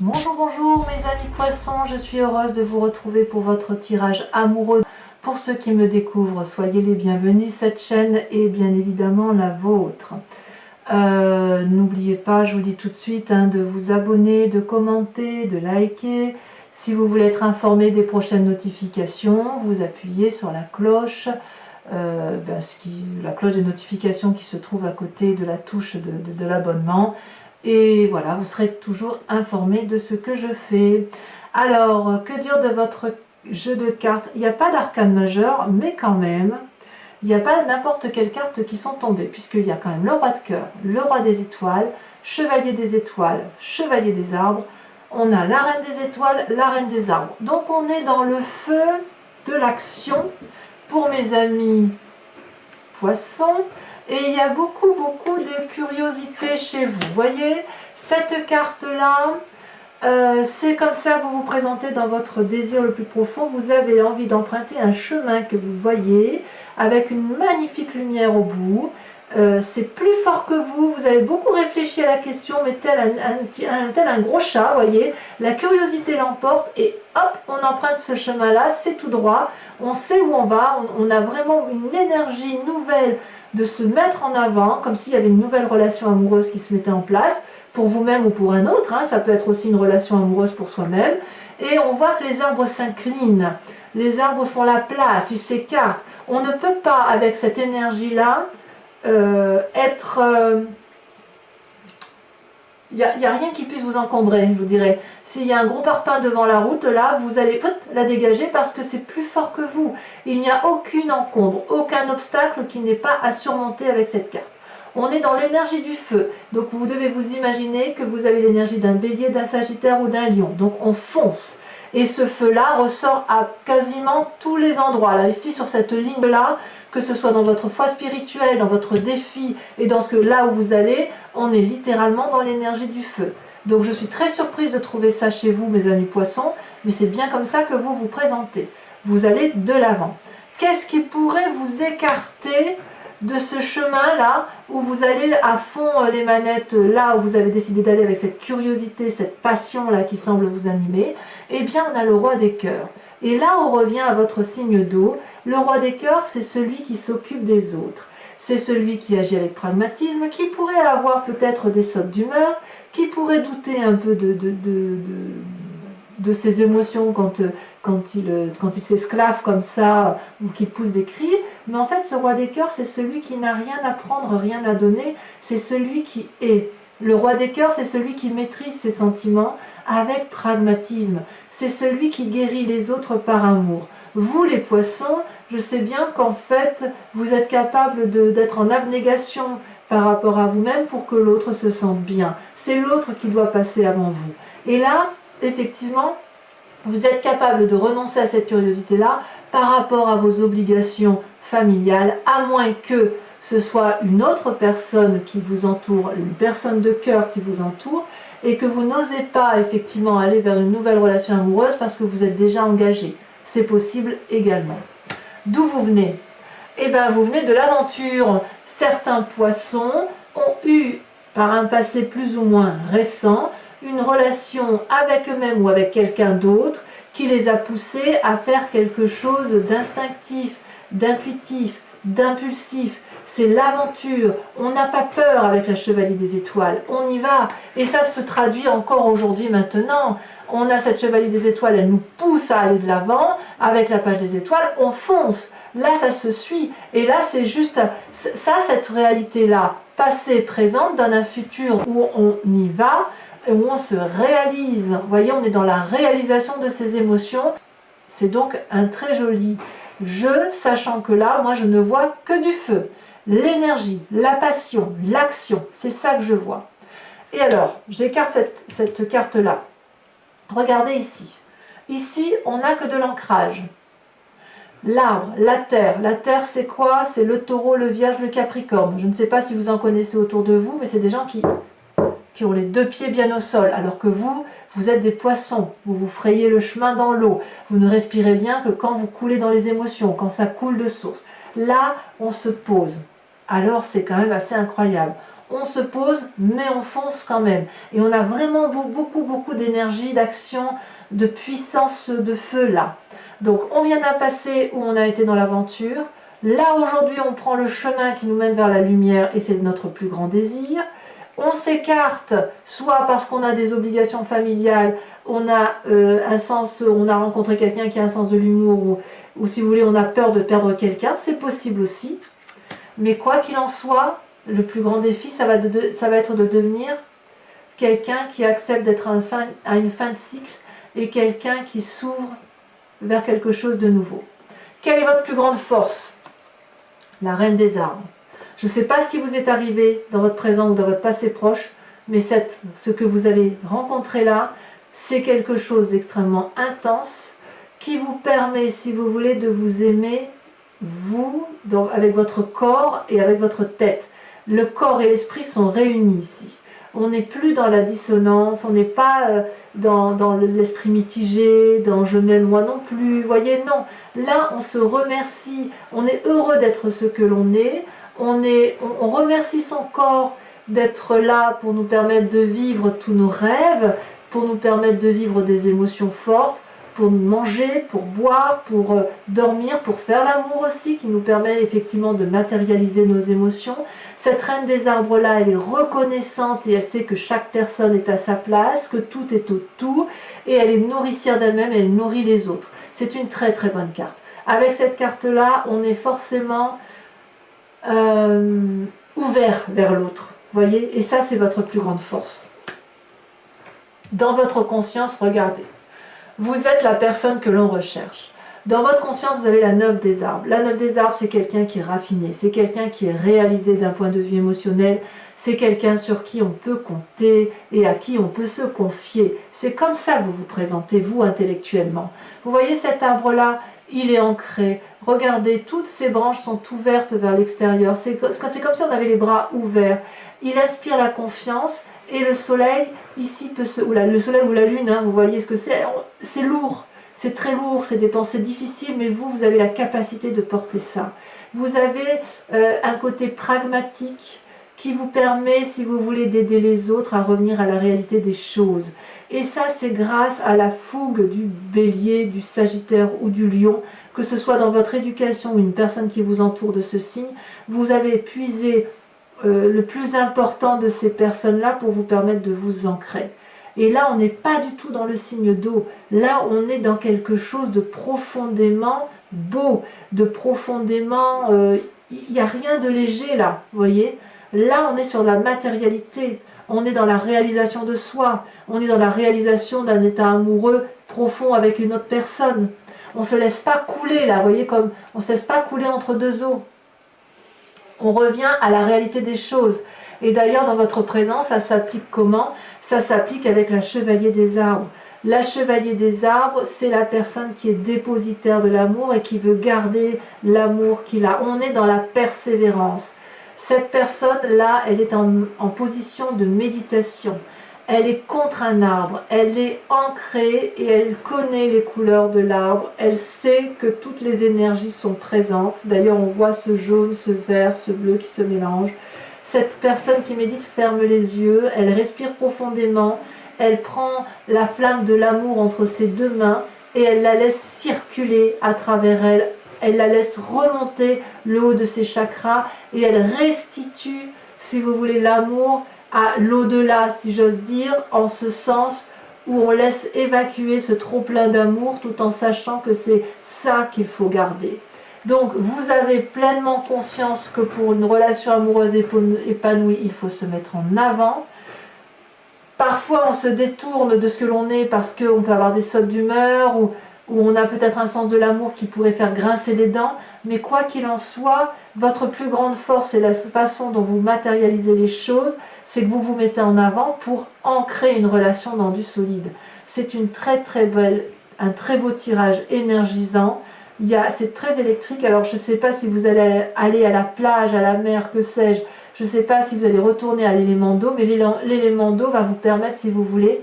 Bonjour, bonjour mes amis poissons, je suis heureuse de vous retrouver pour votre tirage amoureux. Pour ceux qui me découvrent, soyez les bienvenus, cette chaîne est bien évidemment la vôtre. N'oubliez pas, je vous dis tout de suite, de vous abonner, de commenter, de liker. Si vous voulez être informé des prochaines notifications, vous appuyez sur la cloche. La cloche des notifications qui se trouve à côté de la touche de l'abonnement. Et voilà, vous serez toujours informé de ce que je fais. Alors, que dire de votre jeu de cartes? Il n'y a pas d'arcane majeur, mais quand même, il n'y a pas n'importe quelle carte qui sont tombées, puisqu'il y a quand même le roi de cœur, le roi des étoiles, chevalier des étoiles, chevalier des arbres. On a la reine des étoiles, la reine des arbres. Donc on est dans le feu de l'action pour mes amis poissons. Et il y a beaucoup de curiosité chez vous. Vous voyez, cette carte-là, c'est comme ça que vous vous présentez dans votre désir le plus profond. Vous avez envie d'emprunter un chemin que vous voyez, avec une magnifique lumière au bout. C'est plus fort que vous. Vous avez beaucoup réfléchi à la question, mais tel un gros chat, vous voyez. La curiosité l'emporte et hop, on emprunte ce chemin-là, c'est tout droit. On sait où on va, on a vraiment une énergie nouvelle de se mettre en avant, comme s'il y avait une nouvelle relation amoureuse qui se mettait en place, pour vous-même ou pour un autre, ça peut être aussi une relation amoureuse pour soi-même, et on voit que les arbres s'inclinent, les arbres font la place, ils s'écartent. On ne peut pas, avec cette énergie-là, il n'y a rien qui puisse vous encombrer, je vous dirais. S'il y a un gros parpaing devant la route, là, vous allez la dégager parce que c'est plus fort que vous. Il n'y a aucune encombre, aucun obstacle qui n'est pas à surmonter avec cette carte. On est dans l'énergie du feu. Donc vous devez vous imaginer que vous avez l'énergie d'un bélier, d'un sagittaire ou d'un lion. Donc on fonce. Et ce feu-là ressort à quasiment tous les endroits. Là, ici, sur cette ligne-là, que ce soit dans votre foi spirituelle, dans votre défi et dans là où vous allez, on est littéralement dans l'énergie du feu. Donc je suis très surprise de trouver ça chez vous, mes amis poissons, mais c'est bien comme ça que vous vous présentez. Vous allez de l'avant. Qu'est-ce qui pourrait vous écarter de ce chemin-là, où vous allez à fond les manettes, là où vous avez décidé d'aller avec cette curiosité, cette passion-là qui semble vous animer? Eh bien, on a le roi des cœurs. Et là, on revient à votre signe d'eau. Le roi des cœurs, c'est celui qui s'occupe des autres. C'est celui qui agit avec pragmatisme, qui pourrait avoir peut-être des sautes d'humeur, qui pourrait douter un peu de ses émotions quand il s'esclave comme ça, ou qu'il pousse des cris. Mais en fait, ce roi des cœurs, c'est celui qui n'a rien à prendre, rien à donner. C'est celui qui est. Le roi des cœurs, c'est celui qui maîtrise ses sentiments avec pragmatisme. C'est celui qui guérit les autres par amour. Vous, les poissons, je sais bien qu'en fait, vous êtes capable d'être en abnégation par rapport à vous-même pour que l'autre se sente bien. C'est l'autre qui doit passer avant vous. Et là, effectivement, vous êtes capable de renoncer à cette curiosité-là par rapport à vos obligations familiales, à moins que ce soit une autre personne qui vous entoure, une personne de cœur qui vous entoure, et que vous n'osez pas effectivement aller vers une nouvelle relation amoureuse parce que vous êtes déjà engagé. C'est possible également. D'où vous venez? Eh bien, vous venez de l'aventure. Certains poissons ont eu, par un passé plus ou moins récent, une relation avec eux-mêmes ou avec quelqu'un d'autre qui les a poussés à faire quelque chose d'instinctif, d'intuitif, d'impulsif. C'est l'aventure. On n'a pas peur avec la chevalier des étoiles. On y va. Et ça se traduit encore aujourd'hui maintenant. On a cette chevalier des étoiles, elle nous pousse à aller de l'avant. Avec la page des étoiles, on fonce. Là, ça se suit. Et là, c'est juste ça, cette réalité-là, passée, présente, donne un futur où on y va, où on se réalise. Vous voyez, on est dans la réalisation de ses émotions. C'est donc un très joli jeu, sachant que là, moi, je ne vois que du feu. L'énergie, la passion, l'action, c'est ça que je vois. Et alors, j'écarte cette carte-là. Regardez ici. Ici, on n'a que de l'ancrage. L'arbre, la terre c'est quoi? C'est le taureau, le vierge, le capricorne. Je ne sais pas si vous en connaissez autour de vous, mais c'est des gens qui ont les deux pieds bien au sol, alors que vous êtes des poissons, vous vous frayez le chemin dans l'eau, vous ne respirez bien que quand vous coulez dans les émotions, quand ça coule de source. Là, on se pose. Alors c'est quand même assez incroyable. on se pose, mais on fonce quand même. Et on a vraiment beaucoup d'énergie, d'action, de puissance de feu là. Donc on vient d'un passé où on a été dans l'aventure. Là aujourd'hui on prend le chemin qui nous mène vers la lumière et c'est notre plus grand désir. On s'écarte, soit parce qu'on a des obligations familiales, on a on a rencontré quelqu'un qui a un sens de l'humour, ou si vous voulez, on a peur de perdre quelqu'un, c'est possible aussi. Mais quoi qu'il en soit, le plus grand défi, ça va être de devenir quelqu'un qui accepte d'être à une fin de cycle et quelqu'un qui s'ouvre vers quelque chose de nouveau. Quelle est votre plus grande force? La reine des arbres. Je ne sais pas ce qui vous est arrivé dans votre présent ou dans votre passé proche, mais ce que vous allez rencontrer là, c'est quelque chose d'extrêmement intense qui vous permet, si vous voulez, de vous aimer, vous, avec votre corps et avec votre tête. Le corps et l'esprit sont réunis ici. On n'est plus dans la dissonance, on n'est pas dans l'esprit mitigé, dans je m'aime moi non plus, voyez, non. Là, on se remercie, on est heureux d'être ce que l'on est, on remercie son corps d'être là pour nous permettre de vivre tous nos rêves, pour nous permettre de vivre des émotions fortes, pour manger, pour boire, pour dormir, pour faire l'amour aussi, qui nous permet effectivement de matérialiser nos émotions. Cette reine des arbres-là, elle est reconnaissante et elle sait que chaque personne est à sa place, que tout est au tout, et elle est nourricière d'elle-même, elle nourrit les autres. C'est une très très bonne carte. Avec cette carte-là, on est forcément ouvert vers l'autre, voyez, et ça c'est votre plus grande force. Dans votre conscience, regardez, vous êtes la personne que l'on recherche. Dans votre conscience, vous avez la 9 des arbres. La 9 des arbres, c'est quelqu'un qui est raffiné, c'est quelqu'un qui est réalisé d'un point de vue émotionnel, c'est quelqu'un sur qui on peut compter et à qui on peut se confier. C'est comme ça que vous vous présentez, vous, intellectuellement. Vous voyez cet arbre-là, il est ancré. Regardez, toutes ses branches sont ouvertes vers l'extérieur. C'est comme si on avait les bras ouverts. Il inspire la confiance et le soleil, ici, le soleil ou la lune, hein, vous voyez ce que c'est lourd. C'est très lourd, c'est des pensées difficiles, mais vous avez la capacité de porter ça. Vous avez un côté pragmatique qui vous permet, si vous voulez, d'aider les autres à revenir à la réalité des choses. Et ça, c'est grâce à la fougue du bélier, du sagittaire ou du lion, que ce soit dans votre éducation ou une personne qui vous entoure de ce signe, vous avez puisé le plus important de ces personnes-là pour vous permettre de vous ancrer. Et là, on n'est pas du tout dans le signe d'eau. Là, on est dans quelque chose de profondément beau, de profondément... Il n'y a rien de léger là, vous voyez. Là, on est sur la matérialité. On est dans la réalisation de soi. On est dans la réalisation d'un état amoureux profond avec une autre personne. On ne se laisse pas couler là, vous voyez, comme on ne se laisse pas couler entre deux eaux. On revient à la réalité des choses. Et d'ailleurs, dans votre présent, ça s'applique comment? Ça s'applique avec la chevalier des arbres. La chevalier des arbres, c'est la personne qui est dépositaire de l'amour et qui veut garder l'amour qu'il a. On est dans la persévérance. Cette personne-là, elle est en position de méditation. Elle est contre un arbre, elle est ancrée et elle connaît les couleurs de l'arbre. Elle sait que toutes les énergies sont présentes. D'ailleurs, on voit ce jaune, ce vert, ce bleu qui se mélangent. Cette personne qui médite ferme les yeux, elle respire profondément, elle prend la flamme de l'amour entre ses deux mains et elle la laisse circuler à travers elle. Elle la laisse remonter le haut de ses chakras et elle restitue, si vous voulez, l'amour à l'au-delà, si j'ose dire, en ce sens où on laisse évacuer ce trop-plein d'amour tout en sachant que c'est ça qu'il faut garder. Donc, vous avez pleinement conscience que pour une relation amoureuse épanouie, il faut se mettre en avant. Parfois, on se détourne de ce que l'on est parce qu'on peut avoir des sautes d'humeur ou on a peut-être un sens de l'amour qui pourrait faire grincer des dents. Mais quoi qu'il en soit, votre plus grande force et la façon dont vous matérialisez les choses, c'est que vous vous mettez en avant pour ancrer une relation dans du solide. C'est une un très beau tirage énergisant. C'est très électrique, alors je ne sais pas si vous allez aller à la plage, à la mer, que sais-je. Je ne sais pas si vous allez retourner à l'élément d'eau, mais l'élément d'eau va vous permettre, si vous voulez,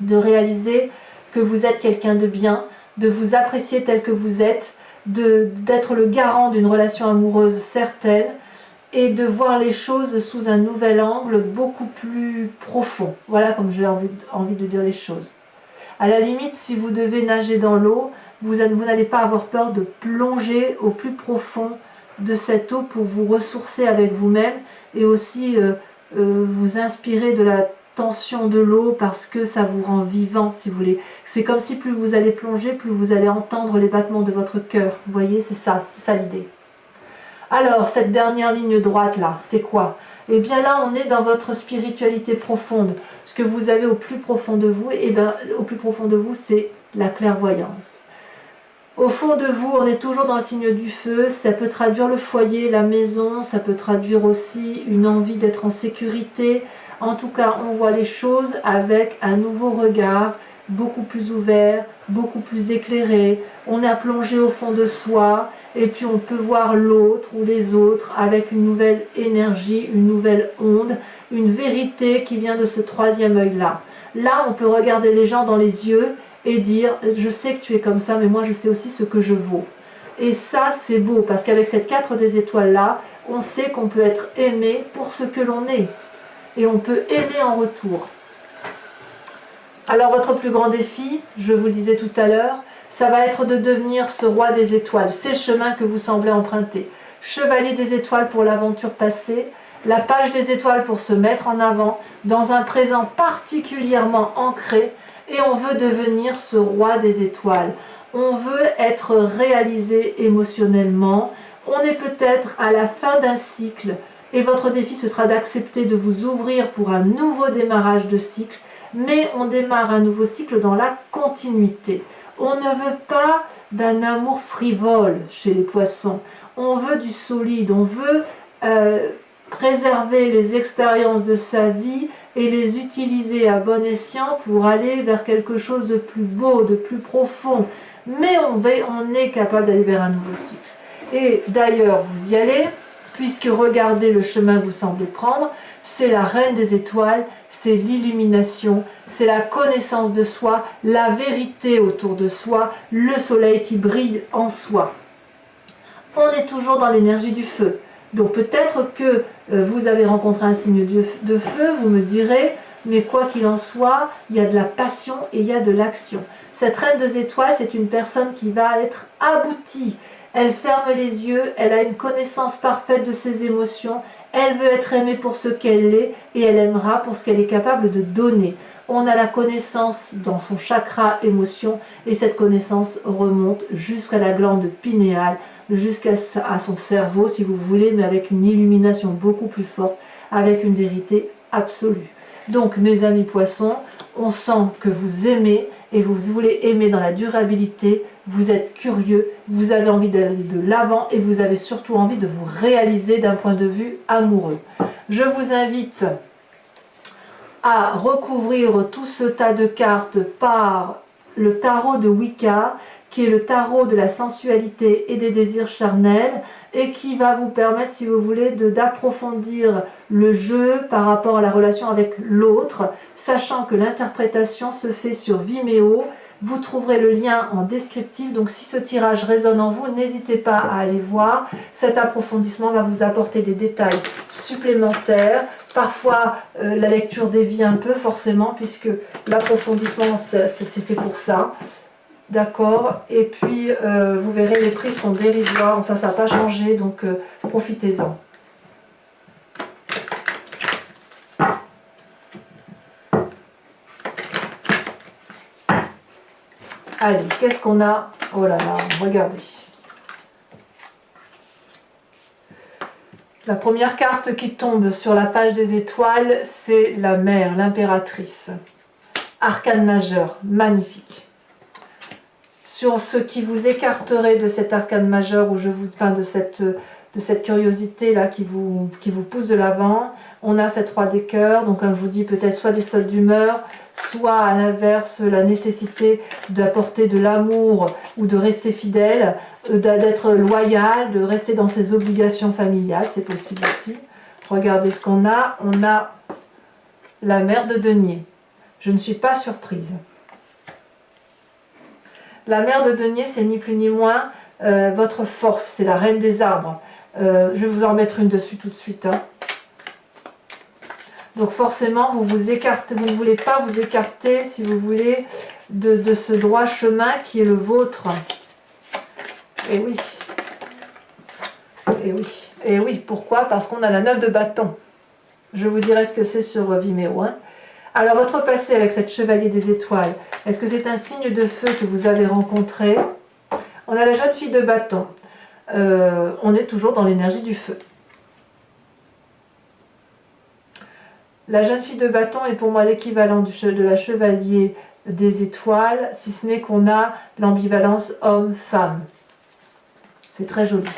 de réaliser que vous êtes quelqu'un de bien, de vous apprécier tel que vous êtes, d'être le garant d'une relation amoureuse certaine, et de voir les choses sous un nouvel angle beaucoup plus profond. Voilà comme j'ai envie de dire les choses. À la limite, si vous devez nager dans l'eau, vous n'allez pas avoir peur de plonger au plus profond de cette eau pour vous ressourcer avec vous-même et aussi vous inspirer de la tension de l'eau parce que ça vous rend vivant, si vous voulez. C'est comme si plus vous allez plonger, plus vous allez entendre les battements de votre cœur. Vous voyez, c'est ça l'idée. Alors, cette dernière ligne droite là, c'est quoi? Eh bien là, on est dans votre spiritualité profonde. Ce que vous avez au plus profond de vous, eh bien, au plus profond de vous, c'est la clairvoyance. Au fond de vous, on est toujours dans le signe du feu. Ça peut traduire le foyer, la maison. Ça peut traduire aussi une envie d'être en sécurité. En tout cas, on voit les choses avec un nouveau regard, beaucoup plus ouvert, beaucoup plus éclairé. On a plongé au fond de soi et puis on peut voir l'autre ou les autres avec une nouvelle énergie, une nouvelle onde, une vérité qui vient de ce troisième œil-là. Là, on peut regarder les gens dans les yeux et dire « Je sais que tu es comme ça, mais moi je sais aussi ce que je vaux ». Et ça, c'est beau, parce qu'avec cette 4 des étoiles-là, on sait qu'on peut être aimé pour ce que l'on est. Et on peut aimer en retour. Alors votre plus grand défi, je vous le disais tout à l'heure, ça va être de devenir ce roi des étoiles. C'est le chemin que vous semblez emprunter. Chevalier des étoiles pour l'aventure passée, la page des étoiles pour se mettre en avant, dans un présent particulièrement ancré, et on veut devenir ce roi des étoiles. On veut être réalisé émotionnellement. On est peut-être à la fin d'un cycle, et votre défi ce sera d'accepter de vous ouvrir pour un nouveau démarrage de cycle, mais on démarre un nouveau cycle dans la continuité. On ne veut pas d'un amour frivole chez les poissons, on veut du solide, on veut préserver les expériences de sa vie et les utiliser à bon escient pour aller vers quelque chose de plus beau, de plus profond, mais on est capable d'aller vers un nouveau cycle. Et d'ailleurs, vous y allez, puisque regardez le chemin que vous semblez prendre, c'est la reine des étoiles, c'est l'illumination, c'est la connaissance de soi, la vérité autour de soi, le soleil qui brille en soi. On est toujours dans l'énergie du feu. Donc peut-être que vous avez rencontré un signe de feu, vous me direz, mais quoi qu'il en soit, il y a de la passion et il y a de l'action. Cette reine des étoiles, c'est une personne qui va être aboutie. Elle ferme les yeux, elle a une connaissance parfaite de ses émotions, elle veut être aimée pour ce qu'elle est et elle aimera pour ce qu'elle est capable de donner. On a la connaissance dans son chakra émotion et cette connaissance remonte jusqu'à la glande pinéale, jusqu'à son cerveau si vous voulez, mais avec une illumination beaucoup plus forte, avec une vérité absolue. Donc mes amis poissons, on sent que vous aimez et vous voulez aimer dans la durabilité, vous êtes curieux, vous avez envie d'aller de l'avant et vous avez surtout envie de vous réaliser d'un point de vue amoureux. Je vous invite à recouvrir tout ce tas de cartes par le tarot de Wicca, qui est le tarot de la sensualité et des désirs charnels, et qui va vous permettre, si vous voulez, d'approfondir le jeu par rapport à la relation avec l'autre, sachant que l'interprétation se fait sur Vimeo. Vous trouverez le lien en descriptif, donc si ce tirage résonne en vous, n'hésitez pas à aller voir. Cet approfondissement va vous apporter des détails supplémentaires. Parfois, la lecture dévie un peu, forcément, puisque l'approfondissement, c'est fait pour ça. D'accord. Et puis, vous verrez, les prix sont dérisoires. Enfin, ça n'a pas changé, donc profitez-en. Allez, qu'est-ce qu'on a? Oh là là, regardez. La première carte qui tombe sur la page des étoiles, c'est la mère, l'impératrice. Arcane majeur, magnifique. Sur ce qui vous écarterait de cet arcane majeur, ou de cette curiosité là qui vous pousse de l'avant, on a cette roi des cœurs, donc comme je vous dis, peut-être soit des sautes d'humeur, soit à l'inverse la nécessité d'apporter de l'amour ou de rester fidèle, d'être loyal, de rester dans ses obligations familiales, c'est possible aussi. Regardez ce qu'on a, on a la mère de denier. Je ne suis pas surprise. La mère de denier, c'est ni plus ni moins votre force, c'est la reine des arbres. Je vais vous en remettre une dessus tout de suite. Hein. Donc forcément, vous vous écartez, vous ne voulez pas vous écarter, si vous voulez, de ce droit chemin qui est le vôtre. Et oui. Et oui. Et oui, pourquoi? Parce qu'on a la 9 de bâton. Je vous dirai ce que c'est sur Vimeo. Hein. Alors, votre passé avec cette chevalier des étoiles, est-ce que c'est un signe de feu que vous avez rencontré? On a la jeune fille de bâton. On est toujours dans l'énergie du feu. La jeune fille de bâton est pour moi l'équivalent de la chevalier des étoiles, si ce n'est qu'on a l'ambivalence homme-femme. C'est très joli.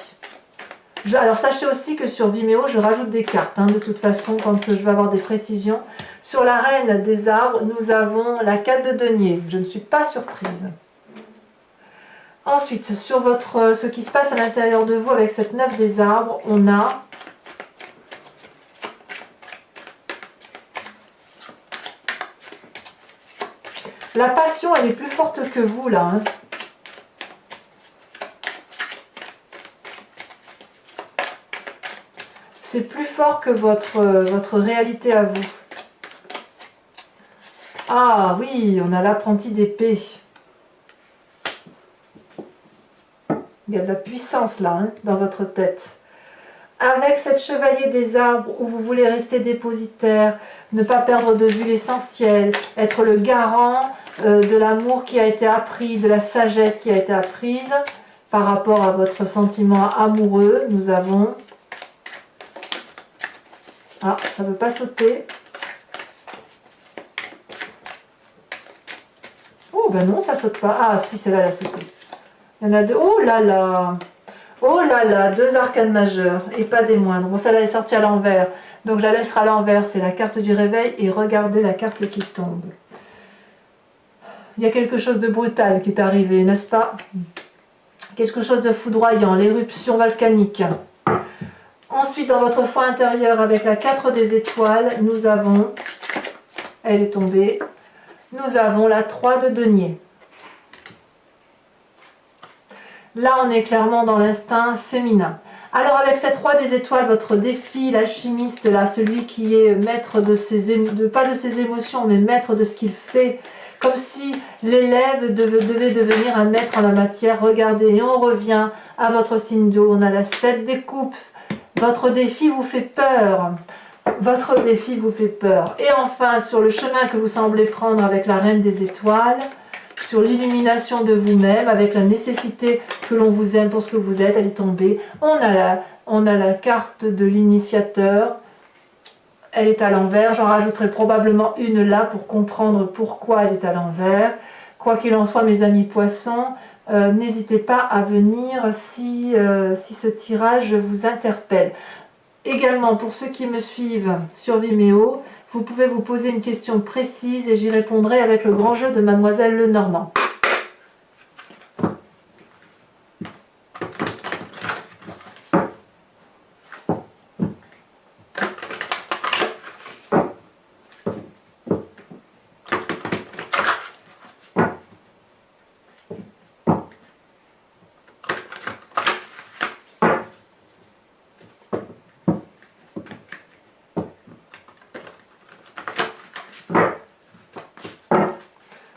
Alors sachez aussi que sur Vimeo, je rajoute des cartes. Hein, de toute façon, quand je vais avoir des précisions. Sur la reine des arbres, nous avons la 4 de denier. Je ne suis pas surprise. Ensuite, sur ce qui se passe à l'intérieur de vous avec cette 9 des arbres, on a la passion, elle est plus forte que vous là. Hein. C'est plus fort que votre réalité à vous. Ah oui, on a l'apprenti d'épée. Il y a de la puissance là, hein, dans votre tête. Avec cette chevalier des arbres où vous voulez rester dépositaire, ne pas perdre de vue l'essentiel, être le garant de l'amour qui a été appris, de la sagesse qui a été apprise par rapport à votre sentiment amoureux, nous avons... Ah, ça ne veut pas sauter. Oh, ben non, ça saute pas. Ah, si, celle-là, elle a sauté. Il y en a deux. Oh là là! Oh là là, 2 arcanes majeures, et pas des moindres. Bon, celle-là est sortie à l'envers, donc je la laisserai à l'envers. C'est la carte du réveil, et regardez la carte qui tombe. Il y a quelque chose de brutal qui est arrivé, n'est-ce pas? Quelque chose de foudroyant, l'éruption volcanique. Ensuite, dans votre foi intérieure, avec la 4 des étoiles, nous avons, elle est tombée, nous avons la 3 de denier. Là, on est clairement dans l'instinct féminin. Alors, avec cette 3 des étoiles, votre défi, l'alchimiste, là, celui qui est maître pas de ses émotions, mais maître de ce qu'il fait, comme si l'élève devait devenir un maître en la matière. Regardez, et on revient à votre signe d'eau. On a la 7 des coupes. Votre défi vous fait peur. Votre défi vous fait peur. Et enfin, sur le chemin que vous semblez prendre avec la reine des étoiles, sur l'illumination de vous-même, avec la nécessité que l'on vous aime pour ce que vous êtes, elle est tombée. On a la carte de l'initiateur. Elle est à l'envers. J'en rajouterai probablement une là pour comprendre pourquoi elle est à l'envers. Quoi qu'il en soit, mes amis poissons, n'hésitez pas à venir si ce tirage vous interpelle. Également, pour ceux qui me suivent sur Vimeo, vous pouvez vous poser une question précise et j'y répondrai avec le grand jeu de Mademoiselle Lenormand.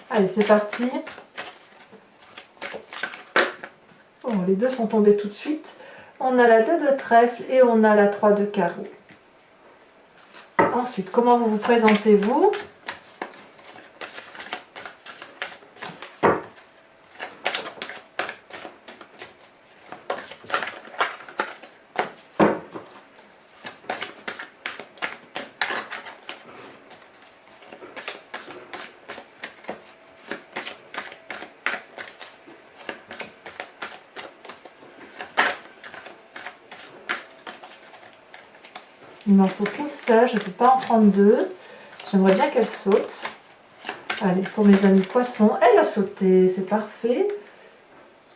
Allez, c'est parti. Bon, les deux sont tombés tout de suite. On a la 2 de trèfle et on a la 3 de carreau. Ensuite, comment vous vous présentez-vous? Il m'en faut qu'une seule, je ne peux pas en prendre 2. J'aimerais bien qu'elle saute. Allez, pour mes amis poissons, elle a sauté, c'est parfait.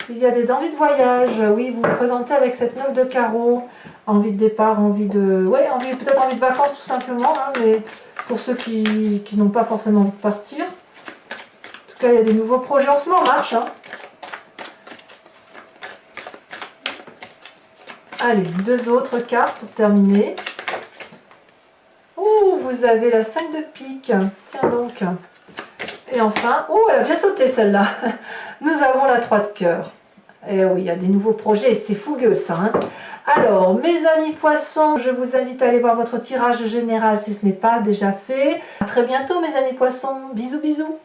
Il y a des envies de voyage, oui, vous vous présentez avec cette 9 de carreau. Envie de départ, envie de... Ouais, peut-être envie de vacances tout simplement, hein, mais pour ceux qui n'ont pas forcément envie de partir. En tout cas, il y a des nouveaux projets en ce moment en marche. Hein. Allez, deux autres cartes pour terminer. Oh, vous avez la 5 de pique. Tiens donc. Et enfin, oh, elle a bien sauté celle-là. Nous avons la 3 de cœur. Et oui, il y a des nouveaux projets, c'est fougueux ça. Hein. Alors, mes amis poissons, je vous invite à aller voir votre tirage général si ce n'est pas déjà fait. À très bientôt mes amis poissons. Bisous, bisous.